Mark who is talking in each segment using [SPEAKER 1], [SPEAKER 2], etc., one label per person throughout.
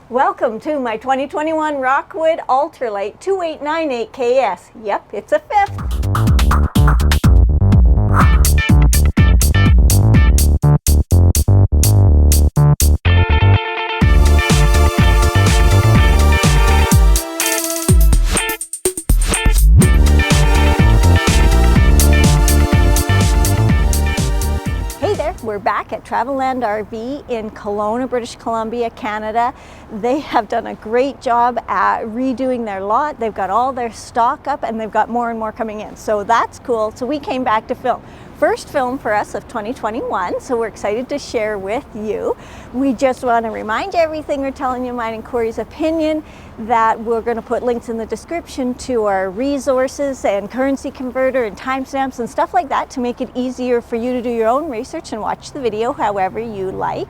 [SPEAKER 1] Welcome to my 2021 Rockwood Ultralite 2898 KS. Yep, it's a fifth. We're back at Travelland RV in Kelowna, British Columbia, Canada. They have done a great job at redoing their lot. They've got all their stock up and they've got more and more coming in. So that's cool. So we came back to film. First film for us of 2021, so we're excited to share with you. We just want to remind you everything we're telling you, mine and Corey's opinion, that we're going to put links in the description to our resources and currency converter and timestamps and stuff like that to make it easier for you to do your own research and watch the video however you like.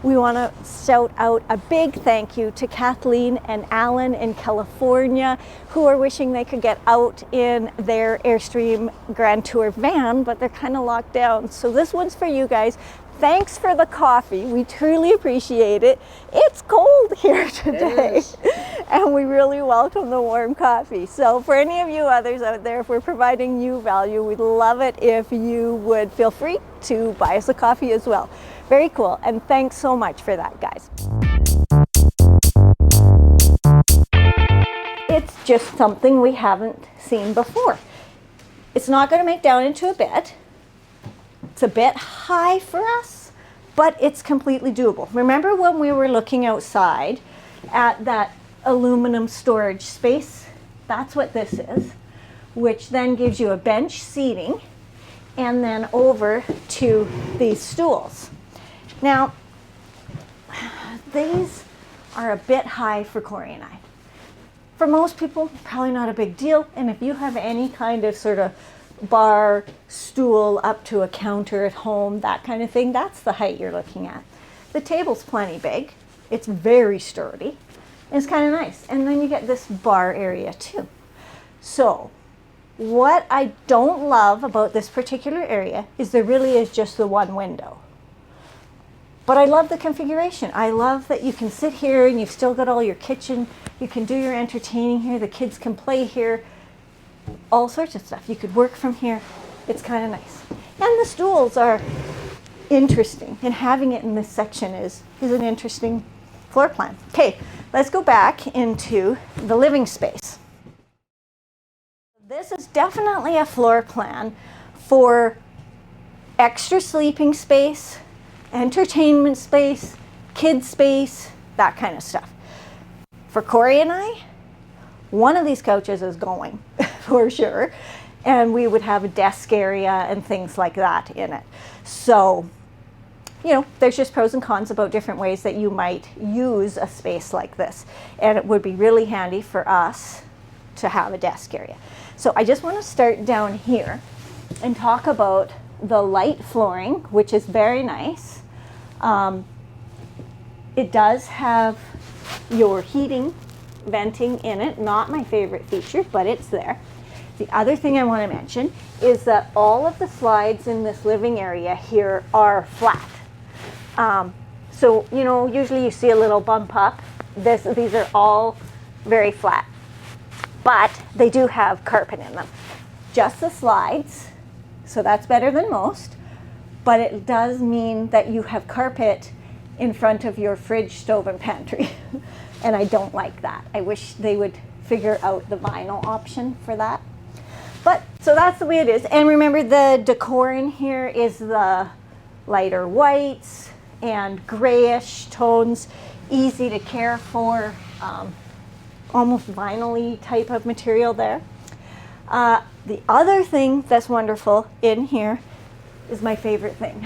[SPEAKER 1] We want to shout out a big thank you to Kathleen and Alan in California, who are wishing they could get out in their Airstream Grand Tour van, but they're kind of locked down. So this one's for you guys. Thanks for the coffee. We truly appreciate it. It's cold here today, and we really welcome the warm coffee. So for any of you others out there, if we're providing you value, we'd love it if you would feel free to buy us a coffee as well. Very cool, and thanks so much for that, guys. It's just something we haven't seen before. It's not going to make down into a bed. It's a bit high for us, but it's completely doable. Remember when we were looking outside at that aluminum storage space? That's what this is, which then gives you a bench seating and then over to these stools. Now, these are a bit high for Corey and I. For most people, probably not a big deal. And if you have any kind of sort of bar stool up to a counter at home, that kind of thing, that's the height you're looking at. The table's plenty big. It's very sturdy. It's kind of nice. And then you get this bar area too. So what I don't love about this particular area is there really is just the one window. But I love the configuration. I love that you can sit here and you've still got all your kitchen. You can do your entertaining here. The kids can play here. All sorts of stuff. You could work from here. It's kind of nice. And the stools are interesting. And having it in this section is an interesting floor plan. Okay, let's go back into the living space. This is definitely a floor plan for extra sleeping space, entertainment space, kid space, that kind of stuff. For Corey and I, one of these couches is going for sure, and we would have a desk area and things like that in it. So, you know, there's just pros and cons about different ways that you might use a space like this, and it would be really handy for us to have a desk area. So I just want to start down here and talk about the light flooring, which is very nice. It does have your heating, venting in it. Not my favorite feature, but it's there. The other thing I want to mention is that all of the slides in this living area here are flat. So, you know, usually you see a little bump up. These are all very flat, but they do have carpet in them. Just the slides, so that's better than most. But it does mean that you have carpet in front of your fridge, stove, and pantry. And I don't like that. I wish they would figure out the vinyl option for that. But, so that's the way it is. And remember, the decor in here is the lighter whites and grayish tones, easy to care for, almost vinyl-y type of material there. The other thing that's wonderful in here is my favorite thing.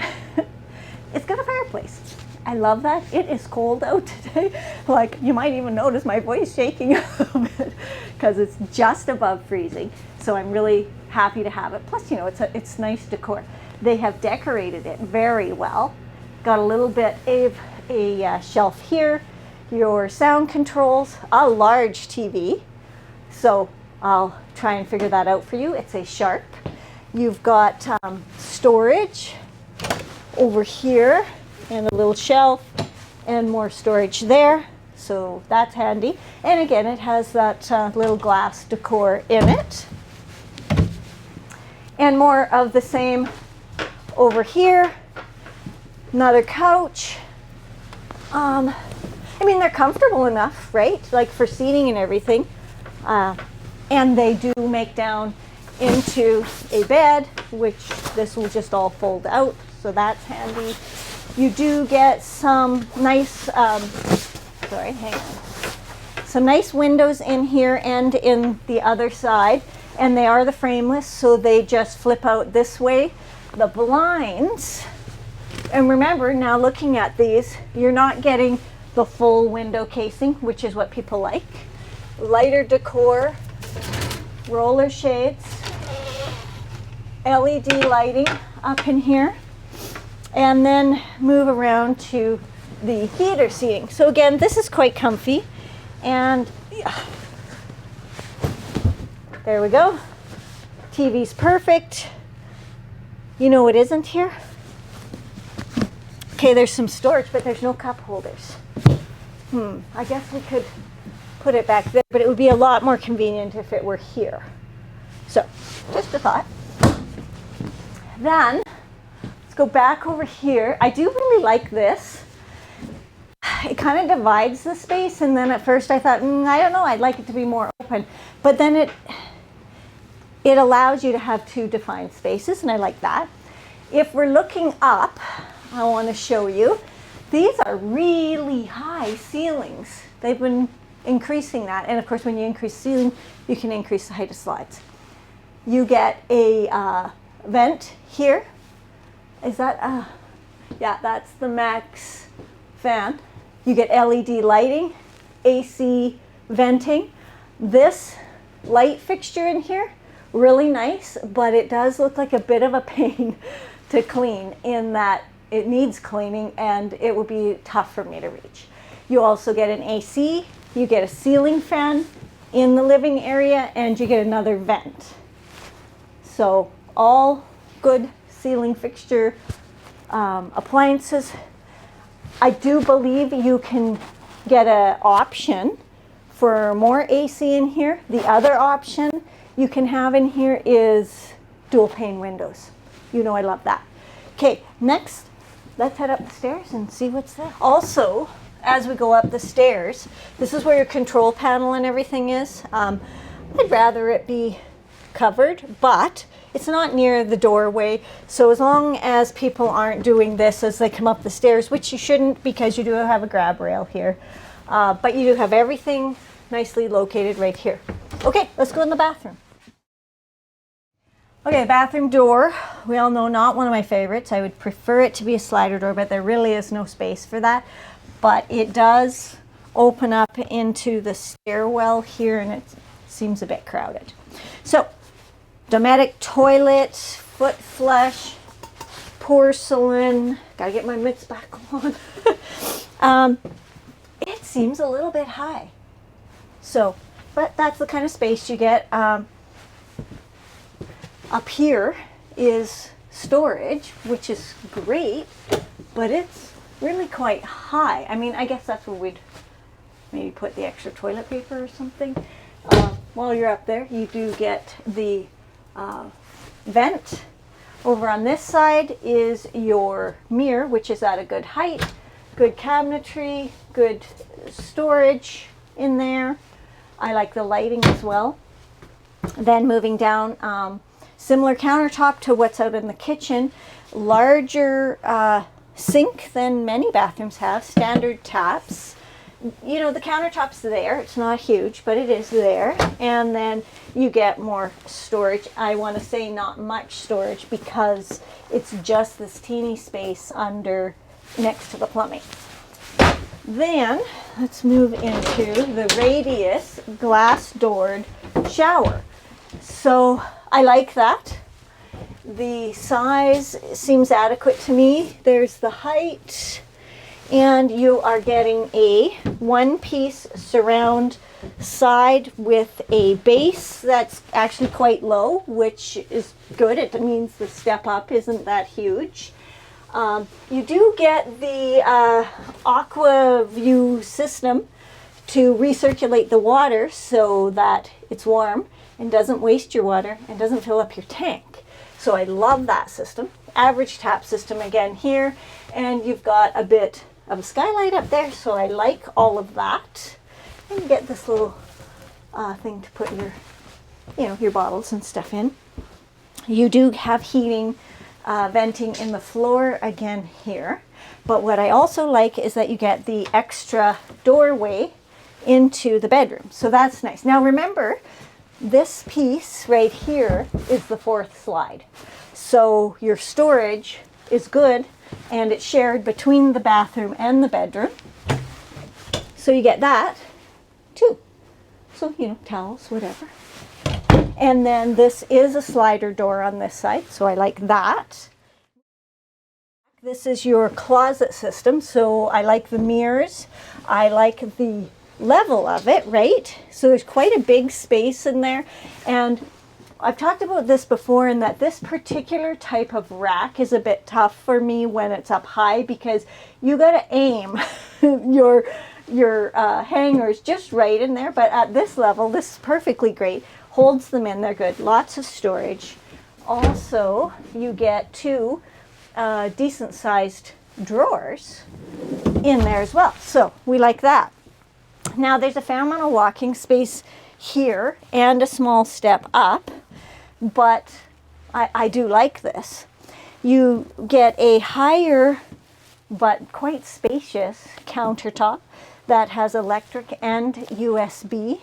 [SPEAKER 1] It's got a fireplace. I love that. It is cold out today. Like, you might even notice my voice shaking a little bit because it's just above freezing. So I'm really happy to have it. Plus, you know, it's nice decor. They have decorated it very well. Got a little bit of a shelf here, your sound controls, a large TV. So I'll try and figure that out for you. It's a Sharp. You've got storage over here and a little shelf and more storage there. So that's handy. And again, it has that little glass decor in it. And more of the same over here. Another couch. I mean, they're comfortable enough, right? Like for seating and everything. And they do make down into a bed, which this will just all fold out. So that's handy. You do get some nice, sorry, hang on. Some nice windows in here and in the other side. And they are the frameless, so they just flip out this way. The blinds, and remember now looking at these, you're not getting the full window casing, which is what people like. Lighter decor, roller shades, LED lighting up in here, and then move around to the heater seating. So again, this is quite comfy, and there we go. TV's perfect. You know what isn't here? Okay, there's some storage, but there's no cup holders. I guess we could put it back there, but it would be a lot more convenient if it were here. So, just a thought. Then, let's go back over here. I do really like this. It kind of divides the space, and then at first I thought, I don't know, I'd like it to be more open. But then it allows you to have two defined spaces, and I like that. If we're looking up, I want to show you, these are really high ceilings. They've been increasing that, and of course when you increase ceiling, you can increase the height of slides. You get a vent here. Is that, yeah, that's the max fan. You get LED lighting, AC venting. This light fixture in here, really nice, but it does look like a bit of a pain to clean in that it needs cleaning and it would be tough for me to reach. You also get an AC, you get a ceiling fan in the living area, and you get another vent. So all good ceiling fixture appliances. I do believe you can get an option for more AC in here. The other option you can have in here is dual pane windows. You know I love that. Okay, next, let's head up the stairs and see what's there. Also, as we go up the stairs, this is where your control panel and everything is. I'd rather it be covered, but it's not near the doorway. So as long as people aren't doing this as they come up the stairs, which you shouldn't because you do have a grab rail here, but you do have everything nicely located right here. Okay, let's go in the bathroom. Okay, bathroom door, we all know not one of my favorites. I would prefer it to be a slider door, but there really is no space for that. But it does open up into the stairwell here, and it seems a bit crowded. So, Dometic toilet, foot flush, porcelain. Gotta get my mitts back on. It seems a little bit high. So, but that's the kind of space you get. Up here is storage, which is great, but it's really quite high. I mean, I guess that's where we'd maybe put the extra toilet paper or something. While you're up there, you do get the vent. Over on this side is your mirror, which is at a good height, good cabinetry, good storage in there. I like the lighting as well. Then moving down, similar countertop to what's out in the kitchen, larger sink than many bathrooms have, standard taps. You know, the countertop's there, it's not huge, but it is there. And then you get more storage. I want to say not much storage because it's just this teeny space under next to the plumbing. Then let's move into the radius glass doored shower. So I like that. The size seems adequate to me. There's the height, and you are getting a one-piece surround side with a base that's actually quite low, which is good. It means the step up isn't that huge. You do get the Aqua View system, to recirculate the water so that it's warm and doesn't waste your water and doesn't fill up your tank. So I love that system. Average tap system again here, and you've got a bit of a skylight up there, so I like all of that. And you get this little thing to put your, your bottles and stuff in. You do have heating, venting in the floor again here. But what I also like is that you get the extra doorway into the bedroom. So that's nice. Now remember, this piece right here is the fourth slide. So your storage is good, and it's shared between the bathroom and the bedroom. So you get that too. So, towels, whatever. And then this is a slider door on this side, so I like that. This is your closet system, so I like the mirrors. I like the level of it, right? So there's quite a big space in there. And I've talked about this before, in that this particular type of rack is a bit tough for me when it's up high, because you got to aim your hangers just right in there. But at this level, this is perfectly great. Holds them in, they're good. Lots of storage. Also, you get two decent sized drawers in there as well. So we like that. Now there's a fair amount of walking space here and a small step up, but I do like this. You get a higher but quite spacious countertop that has electric and USB,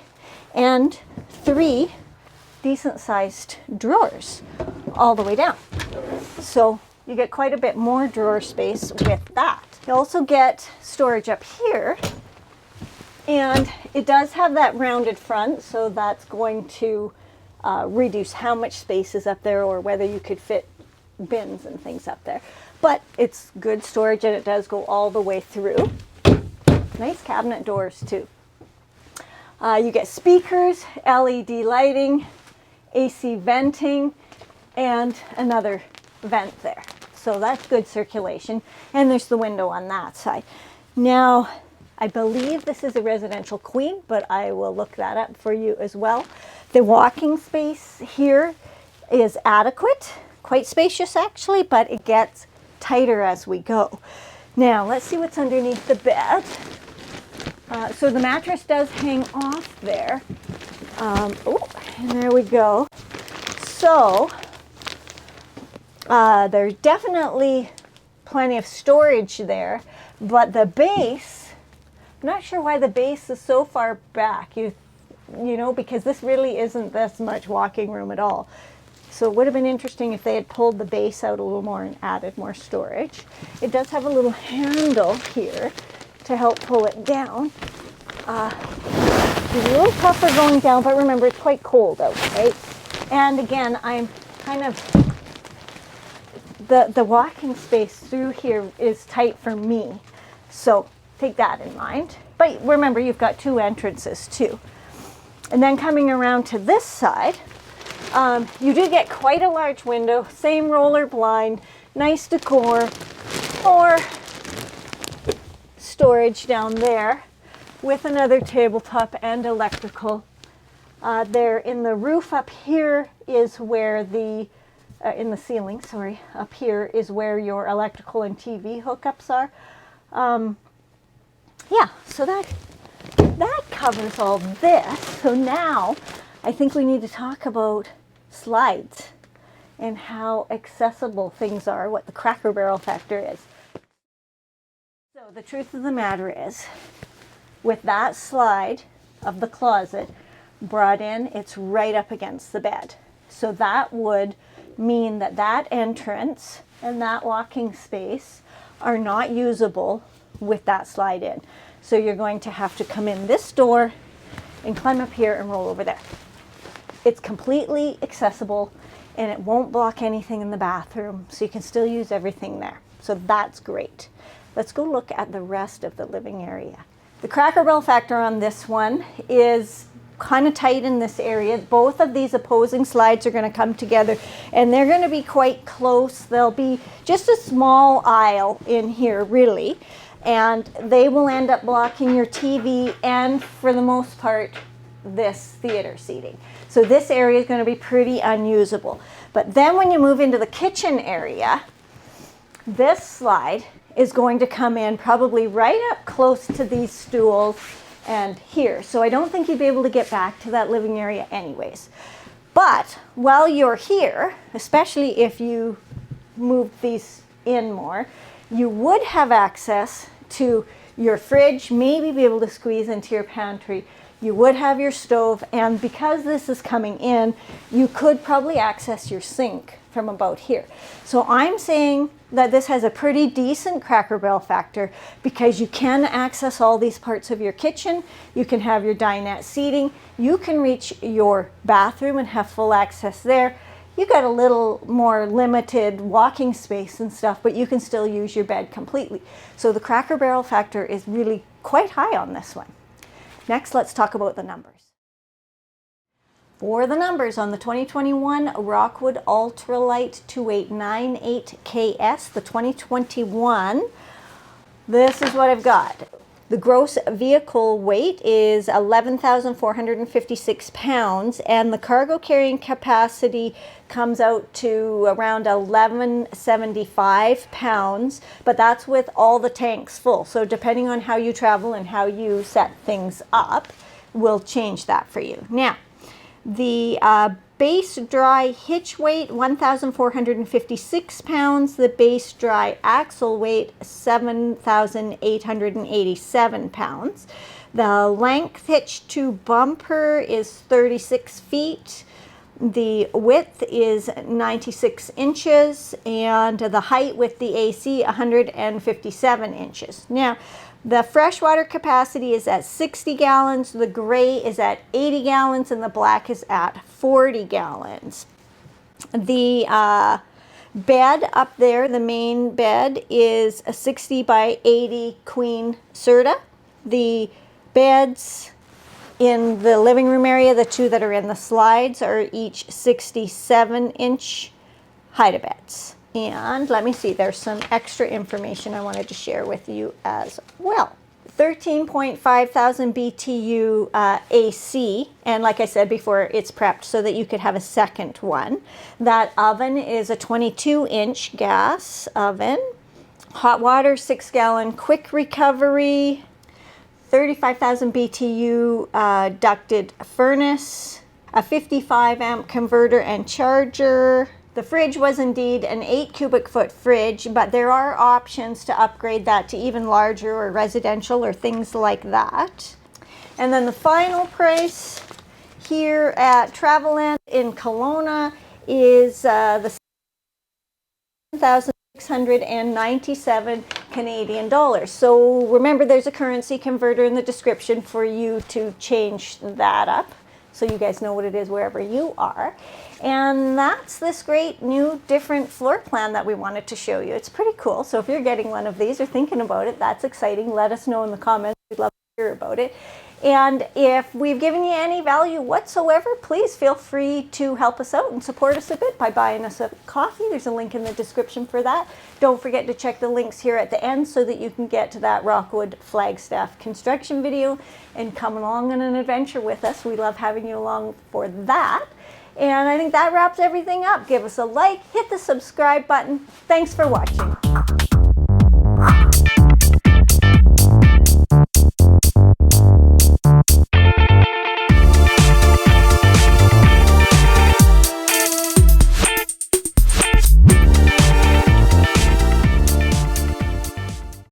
[SPEAKER 1] and 3 decent sized drawers all the way down. So you get quite a bit more drawer space with that. You also get storage up here, and it does have that rounded front, so that's going to reduce how much space is up there, or whether you could fit bins and things up there. But it's good storage, and it does go all the way through. Nice cabinet doors too. You get speakers, LED lighting, AC venting, and another vent there. So that's good circulation. And there's the window on that side. Now, I believe this is a residential queen, but I will look that up for you as well. The walking space here is adequate, quite spacious actually, but it gets tighter as we go. Now, let's see what's underneath the bed. So the mattress does hang off there. And there we go. So there's definitely plenty of storage there, but the base, I'm not sure why the base is so far back, because this really isn't this much walking room at all. So it would have been interesting if they had pulled the base out a little more and added more storage. It does have a little handle here to help pull it down. It's a little tougher going down, but remember, it's quite cold out, right? And again, I'm kind of, the walking space through here is tight for me. So take that in mind. But remember, you've got 2 entrances too. And then coming around to this side, you do get quite a large window, same roller blind, nice decor, or storage down there with another tabletop and electrical. There in the roof up here is where in the ceiling, sorry, up here is where your electrical and TV hookups are. Yeah, so that covers all this. So now I think we need to talk about slides and how accessible things are, what the Cracker Barrel factor is. So the truth of the matter is, with that slide of the closet brought in, it's right up against the bed. So that would mean that that entrance and that walking space are not usable with that slide in. So you're going to have to come in this door and climb up here and roll over there. It's completely accessible, and it won't block anything in the bathroom, so you can still use everything there. So that's great. Let's go look at the rest of the living area. The Cracker Barrel factor on this one is kind of tight in this area. Both of these opposing slides are going to come together, and they're going to be quite close. There'll be just a small aisle in here, really. and they will end up blocking your TV and, for the most part, this theater seating. So this area is going to be pretty unusable. But then when you move into the kitchen area, this slide is going to come in probably right up close to these stools and here. So I don't think you'd be able to get back to that living area anyways. But while you're here, especially if you move these in more, you would have access to your fridge, maybe be able to squeeze into your pantry. You would have your stove, and because this is coming in, you could probably access your sink from about here. So I'm saying that this has a pretty decent Cracker Barrel factor because you can access all these parts of your kitchen. You can have your dinette seating. You can reach your bathroom and have full access there. You got a little more limited walking space and stuff, but you can still use your bed completely. So the Cracker Barrel factor is really quite high on this one. Next, let's talk about the numbers. For the numbers on the 2021 Rockwood Ultra Lite 2898KS, the 2021, this is what I've got. The gross vehicle weight is 11,456 pounds, and the cargo carrying capacity comes out to around 1175 pounds, but that's with all the tanks full. So depending on how you travel and how you set things up, we'll change that for you. Now, the base dry hitch weight, 1,456 pounds. The base dry axle weight, 7,887 pounds. The length hitch to bumper is 36 feet. The width is 96 inches, and the height with the AC, 157 inches. Now, the freshwater capacity is at 60 gallons, the gray is at 80 gallons, and the black is at 40 gallons. The bed up there, the main bed, is a 60 by 80 queen Serta. The beds in the living room area, the two that are in the slides, are each 67-inch hide-a-beds. And let me see, there's some extra information I wanted to share with you as well. 13.5 thousand BTU AC, and like I said before, it's prepped so that you could have a second one. That oven is a 22-inch gas oven. Hot water, 6-gallon quick recovery. 35,000 BTU ducted furnace. A 55 amp converter and charger. The fridge was indeed an 8 cubic foot fridge, but there are options to upgrade that to even larger or residential or things like that. And then the final price here at Traveland in Kelowna is the 7,697 Canadian dollars. So remember, there's a currency converter in the description for you to change that up, so you guys know what it is wherever you are. And that's this great new different floor plan that we wanted to show you. It's pretty cool. So if you're getting one of these or thinking about it, that's exciting. Let us know in the comments. We'd love to hear about it. And if we've given you any value whatsoever, please feel free to help us out and support us a bit by buying us a coffee. There's a link in the description for that. Don't forget to check the links here at the end so that you can get to that Rockwood Flagstaff construction video and come along on an adventure with us. We love having you along for that. And I think that wraps everything up. Give us a like, hit the subscribe button. Thanks for watching.